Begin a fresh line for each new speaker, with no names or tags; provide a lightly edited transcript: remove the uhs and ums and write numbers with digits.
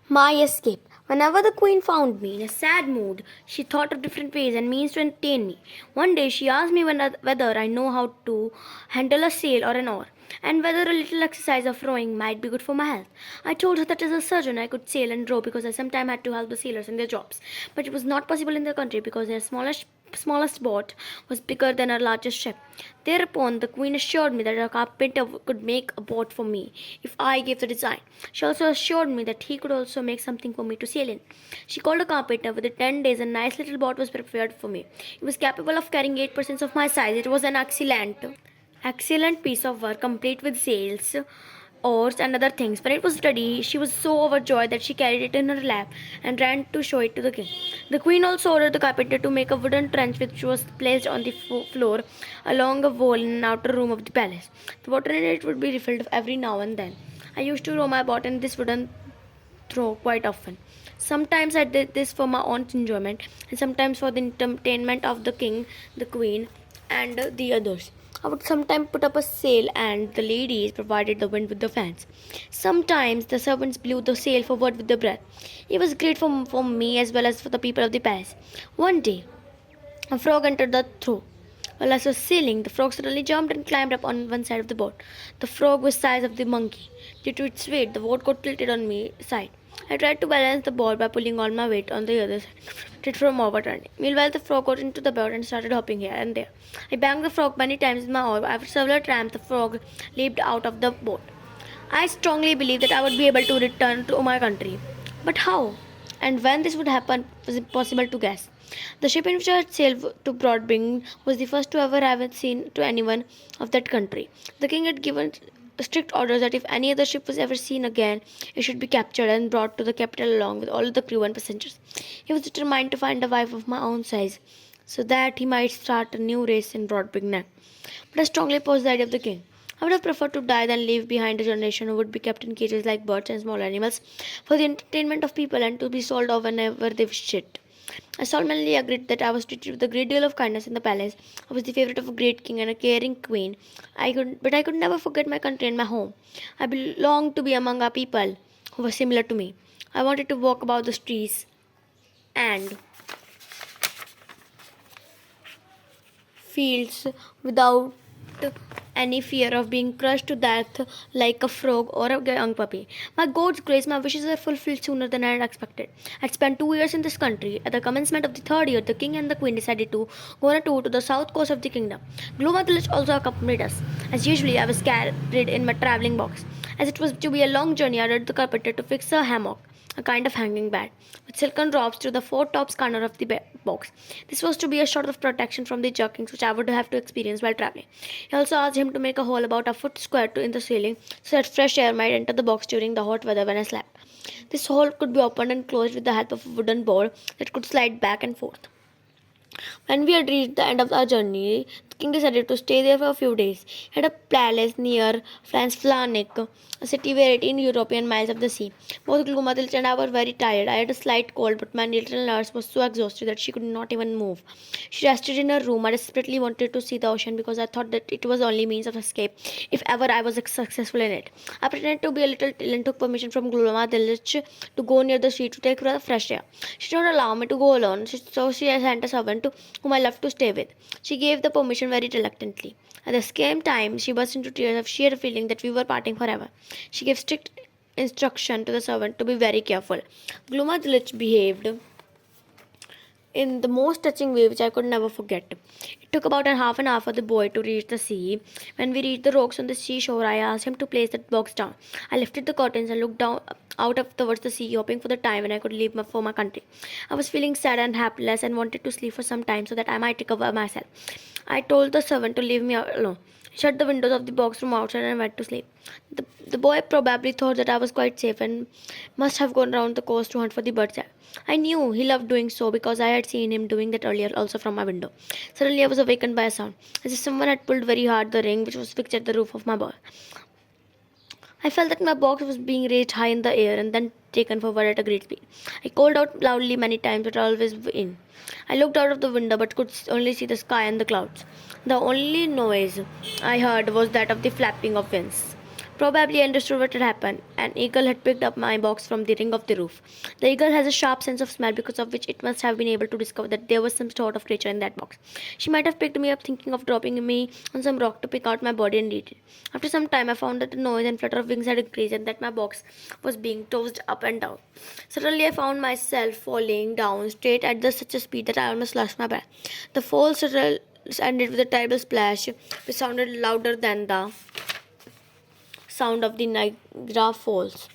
My escape. Whenever the queen found me in a sad mood, she thought of different ways and means to entertain me. One day she asked me whether I know how to handle a sail or an oar, and whether a little exercise of rowing might be good for my health. I told her that as a surgeon I could sail and row because I sometimes had to help the sailors in their jobs, but it was not possible in the country because their smallest boat was bigger than our largest ship. Thereupon, the queen assured me that a carpenter could make a boat for me if I gave the design. She also assured me that he could also make something for me to sail in. She called a carpenter. Within 10 days, a nice little boat was prepared for me. It was capable of carrying 8% of my size. It was an excellent piece of work, complete with sails, oars, and other things. When it was ready, she was so overjoyed that she carried it in her lap and ran to show it to the king. The queen also ordered the carpenter to make a wooden trench which was placed on the floor along a wall in an outer room of the palace. The water in it would be refilled every now and then. I used to row my boat in this wooden throw quite often. Sometimes I did this for my own enjoyment, and sometimes for the entertainment of the king, the queen, and the others. I would sometimes put up a sail, and the ladies provided the wind with the fans. Sometimes the servants blew the sail forward with their breath. It was great for me as well as for the people of the palace. One day, a frog entered the trough. While I was sailing, the frog suddenly jumped and climbed up on one side of the boat. The frog was the size of the monkey. Due to its weight, the boat got tilted on my side. I tried to balance the boat by pulling all my weight on the other side, it from overturning. Meanwhile, the frog got into the boat and started hopping here and there. I banged the frog many times with my oar. After several tramps, the frog leaped out of the boat. I strongly believed that I would be able to return to my country. But how? And when this would happen was impossible to guess. The ship in which I had sailed to Broadbing was the first to ever have seen to anyone of that country. The king had given strict orders that if any other ship was ever seen again, it should be captured and brought to the capital along with all the crew and passengers. He was determined to find a wife of my own size, so that he might start a new race in Broadbing. But I strongly opposed the idea of the king. I would have preferred to die than leave behind a generation who would be kept in cages like birds and small animals for the entertainment of people and to be sold off whenever they wished it. I solemnly agreed that I was treated with a great deal of kindness in the palace. I was the favorite of a great king and a caring queen. But I could never forget my country and my home. I belonged to be among a people who were similar to me. I wanted to walk about the streets and fields without any fear of being crushed to death like a frog or a young puppy. By God's grace, my wishes were fulfilled sooner than I had expected. I had spent 2 years in this country. At the commencement of the third year, the king and the queen decided to go on a tour to the south coast of the kingdom. Gluma village also accompanied us. As usually, I was carried in my travelling box. As it was to be a long journey, I ordered the carpenter to fix a hammock, a kind of hanging bed, with silken ropes to the four tops corner of the box. This was to be a sort of protection from the jerkings which I would have to experience while traveling. He also asked him to make a hole about a foot square in the ceiling so that fresh air might enter the box during the hot weather when I slept. This hole could be opened and closed with the help of a wooden board that could slide back and forth. When we had reached the end of our journey, the king decided to stay there for a few days. He had a palace near Flanik, a city where 18 European miles of the sea. Both Glumadil and I were very tired. I had a slight cold, but my little nurse was so exhausted that she could not even move. She rested in her room. I desperately wanted to see the ocean because I thought that it was the only means of escape if ever I was successful in it. I pretended to be a little ill and took permission from Glumadil to go near the sea to take the fresh air. She did not allow me to go alone, so she sent a servant whom I loved to stay with. She gave the permission very reluctantly. At the same time, she burst into tears of sheer feeling that we were parting forever. She gave strict instruction to the servant to be very careful. Gluma behaved in the most touching way which I could never forget. It took about a half an hour for the boy to reach the sea. When we reached the rocks on the seashore, I asked him to place that box down. I lifted the curtains and looked down out of towards the sea, hoping for the time when I could leave for my country. I was feeling sad and helpless and wanted to sleep for some time so that I might recover myself. I told the servant to leave me alone. He shut the windows of the box from outside and went to sleep. The boy probably thought that I was quite safe and must have gone round the coast to hunt for the bird's egg. I knew he loved doing so because I had seen him doing that earlier also from my window. Suddenly I was awakened by a sound, as if someone had pulled very hard the ring which was fixed at the roof of my box. I felt that my box was being raised high in the air and then taken forward at a great speed. I called out loudly many times, but always in. I looked out of the window but could only see the sky and the clouds. The only noise I heard was that of the flapping of wings. probably understood what had happened. An eagle had picked up my box from the ring of the roof. The eagle has a sharp sense of smell, because of which it must have been able to discover that there was some sort of creature in that box. She might have picked me up thinking of dropping me on some rock to pick out my body and eat it. After some time, I found that the noise and flutter of wings had increased and that my box was being tossed up and down. Suddenly, I found myself falling down straight at such a speed that I almost lost my breath. The fall ended with a terrible splash, which sounded louder than the sound of the Niagara Falls.